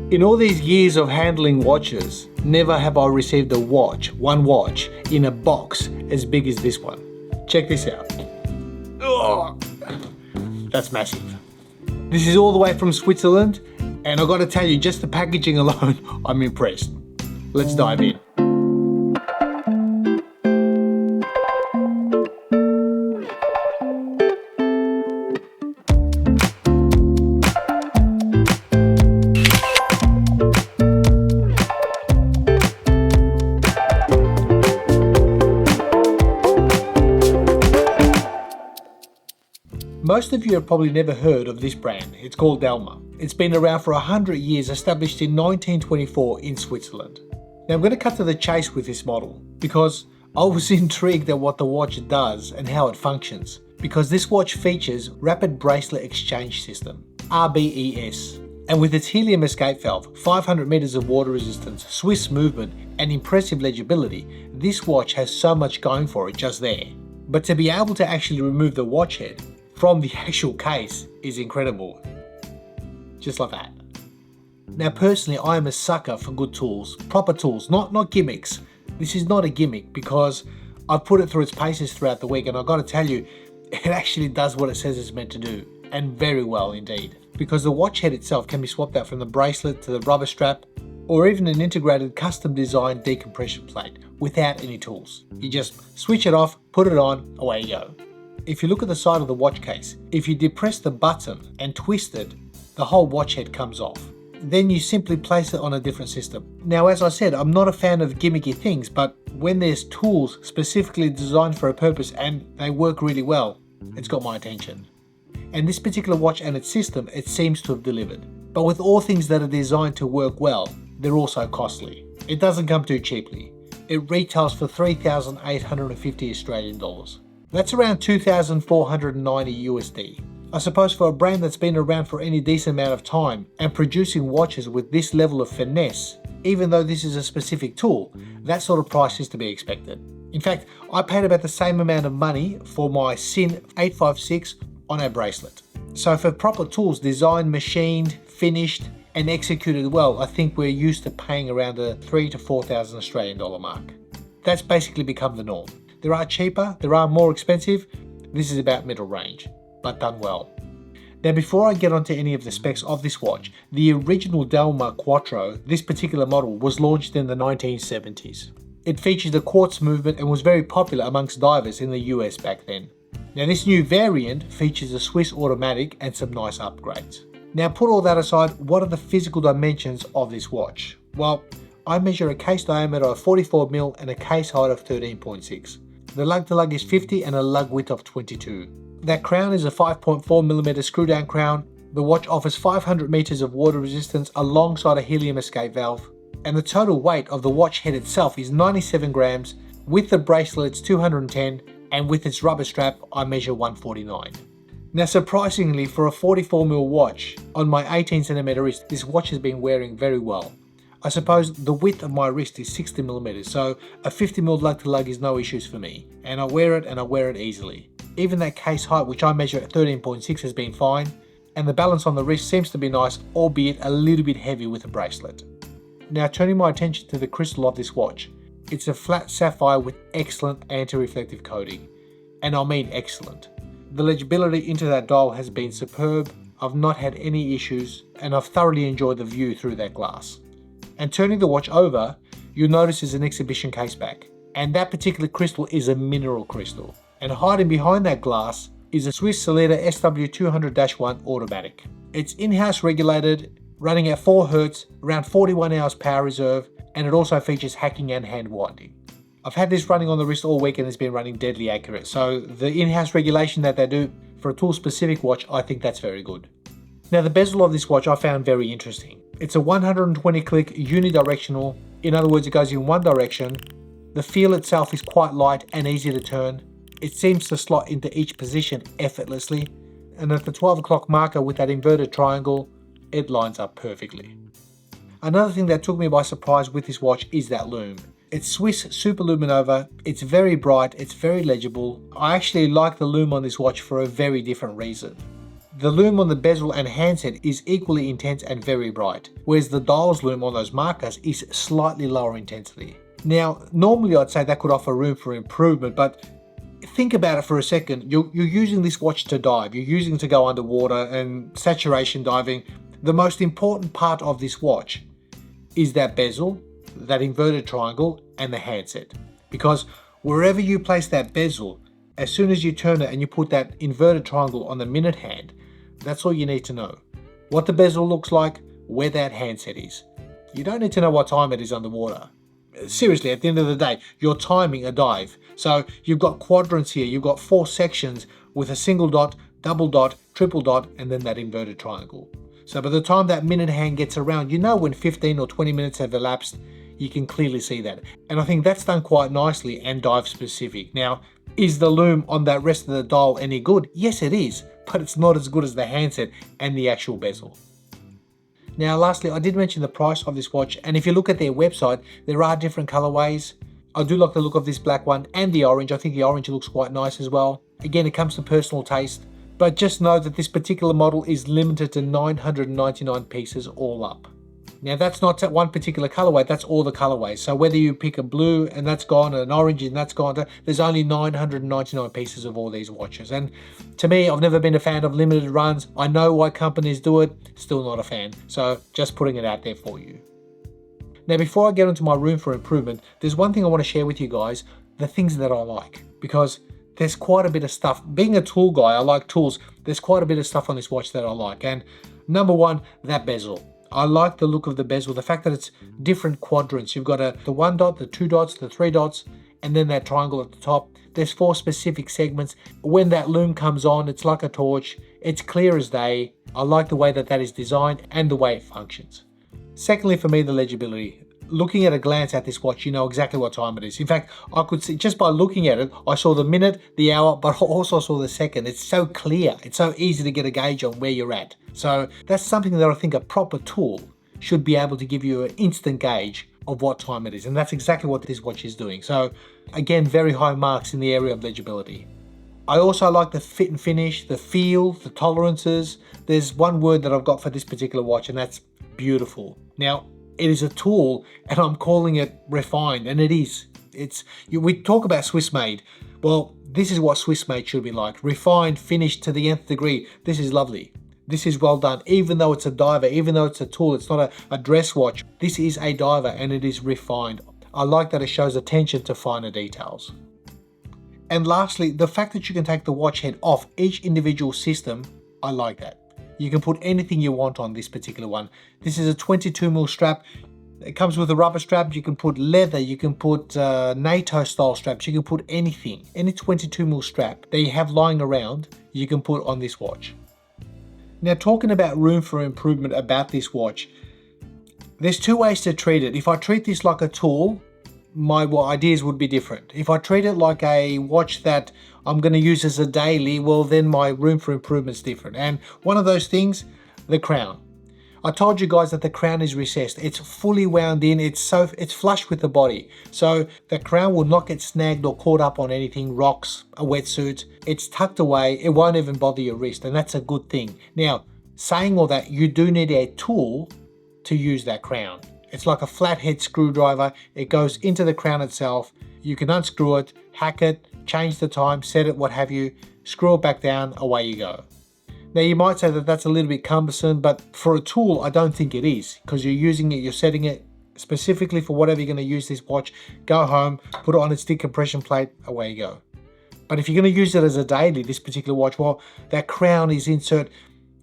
In all these years of handling watches, never have I received one watch, in a box as big as this one. Check this out. Oh, that's massive. This is all the way from Switzerland, and I've got to tell you, just the packaging alone, I'm impressed. Let's dive in. Most of you have probably never heard of this brand. It's called Delma. It's been around for 100 years, established in 1924 in Switzerland. Now I'm going to cut to the chase with this model because I was intrigued at what the watch does and how it functions, because this watch features Rapid Bracelet Exchange System, RBES, and with its helium escape valve, 500 meters of water resistance, Swiss movement, and impressive legibility, this watch has so much going for it just there. But to be able to actually remove the watch head from the actual case is incredible. Just like that. Now personally, I am a sucker for good tools, proper tools, not gimmicks. This is not a gimmick because I've put it through its paces throughout the week, and I've got to tell you, it actually does what it says it's meant to do, and very well indeed. Because the watch head itself can be swapped out from the bracelet to the rubber strap, or even an integrated custom designed decompression plate without any tools. You just switch it off, put it on, away you go. If you look at the side of the watch case, if you depress the button and twist it, the whole watch head comes off. Then you simply place it on a different system. Now, as I said, I'm not a fan of gimmicky things, but when there's tools specifically designed for a purpose and they work really well, it's got my attention. And this particular watch and its system, it seems to have delivered. But with all things that are designed to work well, they're also costly. It doesn't come too cheaply. It retails for 3,850 Australian dollars. That's around 2,490 USD. I suppose for a brand that's been around for any decent amount of time and producing watches with this level of finesse, even though this is a specific tool, that sort of price is to be expected. In fact, I paid about the same amount of money for my SIN 856 on a bracelet. So for proper tools designed, machined, finished and executed well, I think we're used to paying around the 3,000 to 4,000 Australian dollar mark. That's basically become the norm. There are cheaper, there are more expensive. This is about middle range, but done well. Now before I get onto any of the specs of this watch, the original Delma Quattro, this particular model, was launched in the 1970s. It featured the quartz movement and was very popular amongst divers in the US back then. Now this new variant features a Swiss automatic and some nice upgrades. Now put all that aside, what are the physical dimensions of this watch? Well, I measure a case diameter of 44mm and a case height of 13.6. The lug to lug is 50 and a lug width of 22. That crown is a 5.4mm screw down crown. The watch offers 500 meters of water resistance alongside a helium escape valve. And the total weight of the watch head itself is 97 grams. With the bracelet it's 210, and with its rubber strap I measure 149. Now surprisingly, for a 44mm watch on my 18cm wrist, this watch has been wearing very well. I suppose the width of my wrist is 60mm, so a 50mm lug to lug is no issues for me, and I wear it easily. Even that case height, which I measure at 13.6, has been fine, and the balance on the wrist seems to be nice, albeit a little bit heavy with the bracelet. Now turning my attention to the crystal of this watch, it's a flat sapphire with excellent anti-reflective coating, and I mean excellent. The legibility into that dial has been superb. I've not had any issues, and I've thoroughly enjoyed the view through that glass. And turning the watch over, you'll notice there's an exhibition case back, and that particular crystal is a mineral crystal. And hiding behind that glass is a Swiss Solida SW200-1 automatic. It's in-house regulated, running at 4 Hz, around 41 hours power reserve, and it also features hacking and hand winding. I've had this running on the wrist all week and it's been running deadly accurate, so the in-house regulation that they do for a tool-specific watch, I think that's very good. Now the bezel of this watch I found very interesting. It's a 120 click unidirectional, in other words it goes in one direction. The feel itself is quite light and easy to turn. It seems to slot into each position effortlessly, and at the 12 o'clock marker with that inverted triangle, it lines up perfectly. Another thing that took me by surprise with this watch is that lume. It's Swiss Superluminova, it's very bright, it's very legible. I actually like the lume on this watch for a very different reason. the lume on the bezel and handset is equally intense and very bright, whereas the dial's lume on those markers is slightly lower intensity. Now, normally I'd say that could offer room for improvement, but think about it for a second. You're using this watch to dive, you're using it to go underwater and saturation diving. The most important part of this watch is that bezel, that inverted triangle, and the handset. Because wherever you place that bezel, as soon as you turn it and you put that inverted triangle on the minute hand, that's all you need to know. What the bezel looks like, where that handset is. You don't need to know what time it is underwater. Seriously, at the end of the day, you're timing a dive. So you've got quadrants here, you've got 4 sections with a single dot, double dot, triple dot, and then that inverted triangle. So by the time that minute hand gets around, you know when 15 or 20 minutes have elapsed, you can clearly see that. And I think that's done quite nicely and dive specific. Now, is the lume on that rest of the dial any good? Yes, it is, but it's not as good as the handset and the actual bezel. Now, lastly, I did mention the price of this watch, and if you look at their website, there are different colorways. I do like the look of this black one and the orange. I think the orange looks quite nice as well. Again, it comes to personal taste, but just know that this particular model is limited to 999 pieces all up. Now, that's not one particular colorway, that's all the colorways. So whether you pick a blue and that's gone, an orange and that's gone, there's only 999 pieces of all these watches. And to me, I've never been a fan of limited runs. I know why companies do it, still not a fan. So just putting it out there for you. Now, before I get into my room for improvement, there's one thing I want to share with you guys, the things that I like, because there's quite a bit of stuff. Being a tool guy, I like tools. There's quite a bit of stuff on this watch that I like. And number one, that bezel. I like the look of the bezel, the fact that it's different quadrants. You've got the 1 dot, the 2 dots, the 3 dots, and then that triangle at the top. There's 4 specific segments. When that lume comes on, it's like a torch. It's clear as day. I like the way that that is designed and the way it functions. Secondly, for me, the legibility. Looking at a glance at this watch, you know exactly what time it is. In fact, I could see, just by looking at it, I saw the minute, the hour, but I also saw the second. It's so clear. It's so easy to get a gauge on where you're at. So that's something that I think a proper tool should be able to give you an instant gauge of what time it is. And that's exactly what this watch is doing. So again, very high marks in the area of legibility. I also like the fit and finish, the feel, the tolerances. There's one word that I've got for this particular watch, and that's beautiful. Now, it is a tool, and I'm calling it refined, and it is. We talk about Swiss made. Well, this is what Swiss made should be like. Refined, finished to the nth degree. This is lovely. This is well done. Even though it's a diver, even though it's a tool, it's not a dress watch. This is a diver, and it is refined. I like that it shows attention to finer details. And lastly, the fact that you can take the watch head off each individual system, I like that. You can put anything you want on this particular one. This is a 22mm strap. It comes with a rubber strap. You can put leather, you can put NATO style straps, you can put anything. Any 22mm strap that you have lying around, you can put on this watch. Now, talking about room for improvement about this watch, there's 2 ways to treat it. If I treat this like a tool, my ideas would be different. If I treat it like a watch that I'm going to use as a daily, well, then my room for improvement is different. And one of those things, the crown. I told you guys that the crown is recessed. It's fully wound in. It's flush with the body. So the crown will not get snagged or caught up on anything, rocks, a wetsuit. It's tucked away. It won't even bother your wrist, and that's a good thing. Now, saying all that, you do need a tool to use that crown. It's like a flathead screwdriver. It goes into the crown itself. You can unscrew it, hack it, change the time, set it, what have you, screw it back down, away you go. Now, you might say that that's a little bit cumbersome, but for a tool, I don't think it is, because you're using it, you're setting it specifically for whatever you're going to use this watch. Go home, put it on its decompression plate, away you go. But if you're going to use it as a daily, this particular watch, well, that crown is insert.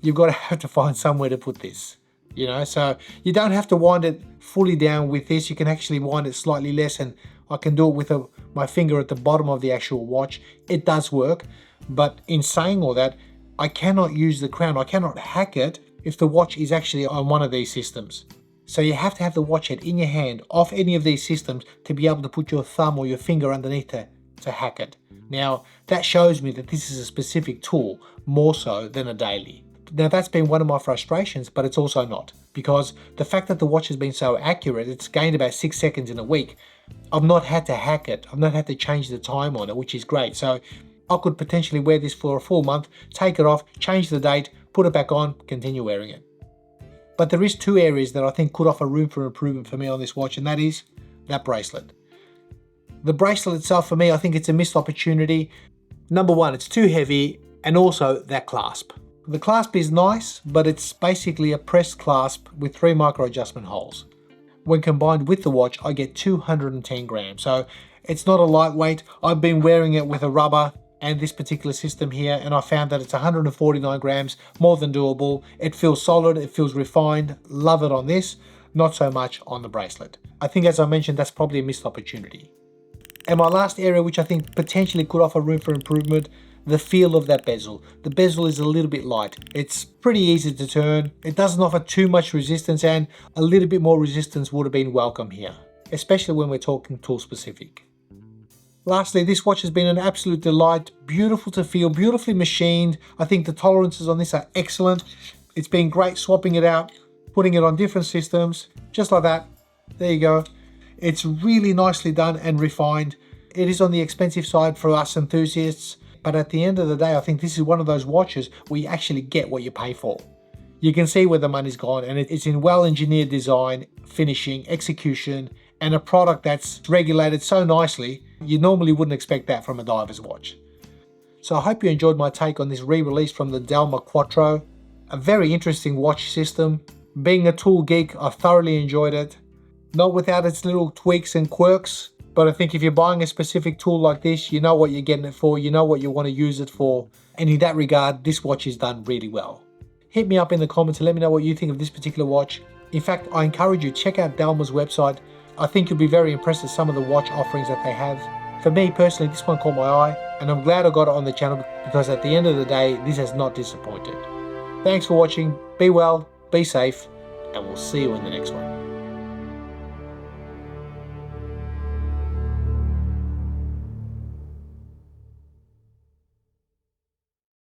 You've got to have to find somewhere to put this. You know, so you don't have to wind it fully down with this. You can actually wind it slightly less, and I can do it with my finger at the bottom of the actual watch. It does work, but in saying all that, I cannot use the crown. I cannot hack it if the watch is actually on one of these systems. So you have to have the watch head in your hand off any of these systems to be able to put your thumb or your finger underneath to hack it. Now, that shows me that this is a specific tool more so than a daily. Now, that's been one of my frustrations, but it's also not, because the fact that the watch has been so accurate, it's gained about 6 seconds in a week. I've not had to hack it. I've not had to change the time on it, which is great. So I could potentially wear this for a full month, take it off, change the date, put it back on, continue wearing it. But there is two areas that I think could offer room for improvement for me on this watch, and that is that bracelet. The bracelet itself, for me, I think it's a missed opportunity. Number one, it's too heavy, and also that clasp. The clasp is nice, but it's basically a pressed clasp with 3 micro adjustment holes. When combined with the watch, I get 210 grams. So it's not a lightweight. I've been wearing it with a rubber and this particular system here, and I found that it's 149 grams, more than doable. It feels solid, it feels refined. Love it on this, not so much on the bracelet. I think, as I mentioned, that's probably a missed opportunity. And my last area, which I think potentially could offer room for improvement, the feel of that bezel. The bezel is a little bit light. It's pretty easy to turn. It doesn't offer too much resistance, and a little bit more resistance would have been welcome here, especially when we're talking tool specific. Lastly, this watch has been an absolute delight, beautiful to feel, beautifully machined. I think the tolerances on this are excellent. It's been great swapping it out, putting it on different systems, just like that. There you go. It's really nicely done and refined. It is on the expensive side for us enthusiasts, but at the end of the day, I think this is one of those watches where you actually get what you pay for. You can see where the money's gone, and it's in well-engineered design, finishing, execution, and a product that's regulated so nicely, you normally wouldn't expect that from a diver's watch. So I hope you enjoyed my take on this re-release from the Delma Quattro. A very interesting watch system. Being a tool geek, I thoroughly enjoyed it. Not without its little tweaks and quirks, but I think if you're buying a specific tool like this, you know what you're getting it for, you know what you want to use it for, and in that regard, this watch is done really well. Hit me up in the comments and let me know what you think of this particular watch. In fact, I encourage you to check out Delma's website. I think you'll be very impressed with some of the watch offerings that they have. For me personally, this one caught my eye, and I'm glad I got it on the channel because at the end of the day, this has not disappointed. Thanks for watching, be well, be safe, and we'll see you in the next one.